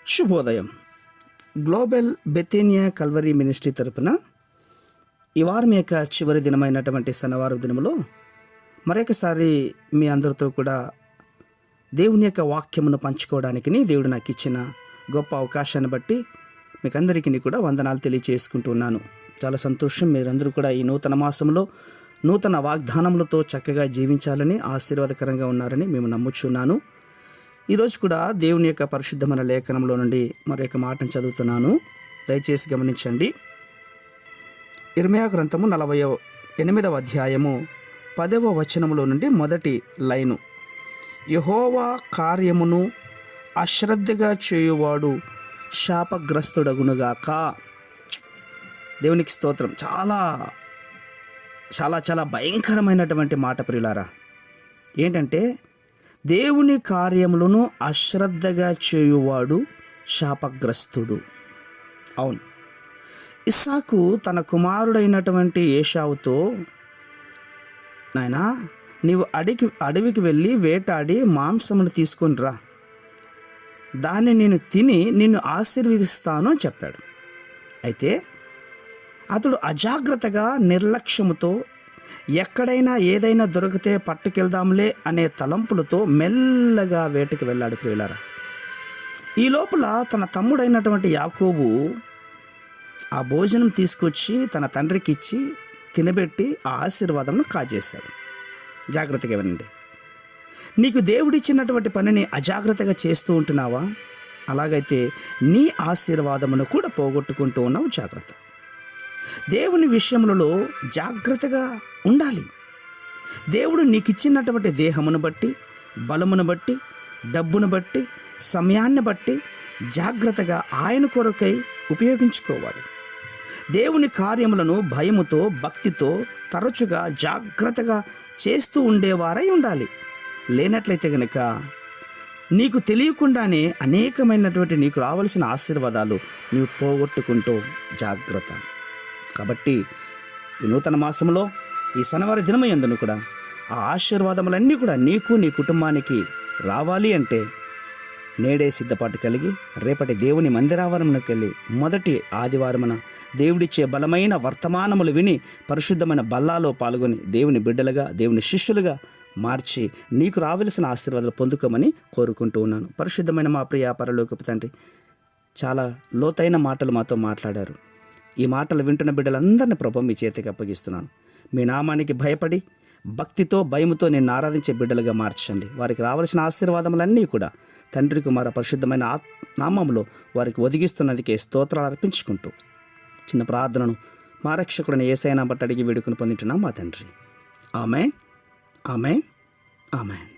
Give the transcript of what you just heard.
శుభోదయం. Global బెతేనియా Calvary ministry తరపున ఈ వారం యొక్క చివరి దినమైనటువంటి శనివారం దినములో మరొకసారి మీ అందరితో కూడా దేవుని యొక్క వాక్యమును పంచుకోవడానికి దేవుడు నాకు ఇచ్చిన గొప్ప అవకాశాన్ని బట్టి మీకు అందరికీ కూడా వందనాలు తెలియచేసుకుంటున్నాను. చాలా సంతోషం. మీరందరూ కూడా ఈ నూతన మాసంలో నూతన వాగ్దానములతో చక్కగా జీవించాలని, ఆశీర్వాదకరంగా ఉన్నారని మేము నమ్ముచున్నాను. ఈరోజు కూడా దేవుని యొక్క పరిశుద్ధమైన లేఖనంలో నుండి మరొక మాటను చదువుతున్నాను. దయచేసి గమనించండి. ఇర్మీయా గ్రంథము 48వ అధ్యాయము 10వ వచనములో నుండి మొదటి లైను. యెహోవా కార్యమును అశ్రద్ధగా చేయువాడు శాపగ్రస్తుడగునుగాక. దేవునికి స్తోత్రం. చాలా చాలా చాలా భయంకరమైనటువంటి మాట ప్రియులారా. ఏంటంటే, దేవుని కార్యములను అశ్రద్ధగా చేయువాడు శాపగ్రస్తుడు. అవును, ఇస్సాకు తన కుమారుడైనటువంటి ఏశావుతో, నాయనా, నీవు అడవికి వెళ్ళి వేటాడి మాంసమును తీసుకొని రా, దాన్ని నేను తిని నిన్ను ఆశీర్వదిస్తాను అని చెప్పాడు. అయితే అతడు అజాగ్రత్తగా నిర్లక్ష్యముతో ఎక్కడైనా ఏదైనా దొరికితే పట్టుకెళ్దాంలే అనే తలంపులతో మెల్లగా వేటకి వెళ్ళాడు ప్రియులారా. ఈ లోపల తన తమ్ముడైనటువంటి యాకోబు ఆ భోజనం తీసుకొచ్చి తన తండ్రికి ఇచ్చి తినబెట్టి ఆ ఆశీర్వాదంను కాజేశాడు. జాగ్రత్తగా వినండి. నీకు దేవుడిచ్చినటువంటి పనిని అజాగ్రత్తగా చేస్తూ ఉంటున్నావా? అలాగైతే నీ ఆశీర్వాదమును కూడా పోగొట్టుకుంటూ ఉన్నావు. జాగ్రత్త. దేవుని విషయములలో జాగ్రత్తగా ఉండాలి. దేవుడు నీకు ఇచ్చినటువంటి దేహమును బట్టి, బలమును బట్టి, డబ్బును బట్టి, సమయాన్ని బట్టి జాగ్రత్తగా ఆయన కొరకై ఉపయోగించుకోవాలి. దేవుని కార్యములను భయముతో, భక్తితో తరచుగా జాగ్రత్తగా చేస్తూ ఉండేవారై ఉండాలి. లేనట్లయితే గనక నీకు తెలియకుండానే అనేకమైనటువంటి నీకు రావాల్సిన ఆశీర్వాదాలు నీవు పోగొట్టుకుంటూ జాగ్రత్త. కాబట్టి ఈ నూతన మాసంలో ఈ శనివారం దినమయందును కూడా ఆ ఆశీర్వాదములన్నీ కూడా నీకు, నీ కుటుంబానికి రావాలి అంటే నేడే సిద్ధపాటు కలిగి రేపటి దేవుని మందిరావరణకు వెళ్ళి మొదటి ఆదివారమున దేవుడిచ్చే బలమైన వర్తమానములు విని పరిశుద్ధమైన బల్లాలో పాల్గొని దేవుని బిడ్డలుగా, దేవుని శిష్యులుగా మార్చి నీకు రావలసిన ఆశీర్వాదాలు పొందుకోమని కోరుకుంటూ ఉన్నాను. పరిశుద్ధమైన మా ప్రియ పరలోకపు తండ్రి, చాలా లోతైన మాటలు మాతో మాట్లాడారు. ఈ మాటలు వింటున్న బిడ్డలందరినీ ప్రభు మీ చేతికి అప్పగిస్తున్నాను. మీ నామానికి భయపడి భక్తితో, భయముతో నేను ఆరాధించే బిడ్డలుగా మార్చండి. వారికి రావాల్సిన ఆశీర్వాదములన్నీ కూడా తండ్రి, కుమార పరిశుద్ధమైన నామములో వారికి ఒదిగిస్తున్నదికే స్తోత్రాలు అర్పించుకుంటూ చిన్న ప్రార్థనను మా రక్షకుడిని యేసయ్య నామమున బట్టి అడిగి వేడుకొని పొందుతున్నాం మా తండ్రి. ఆమేన్, ఆమేన్, ఆమేన్.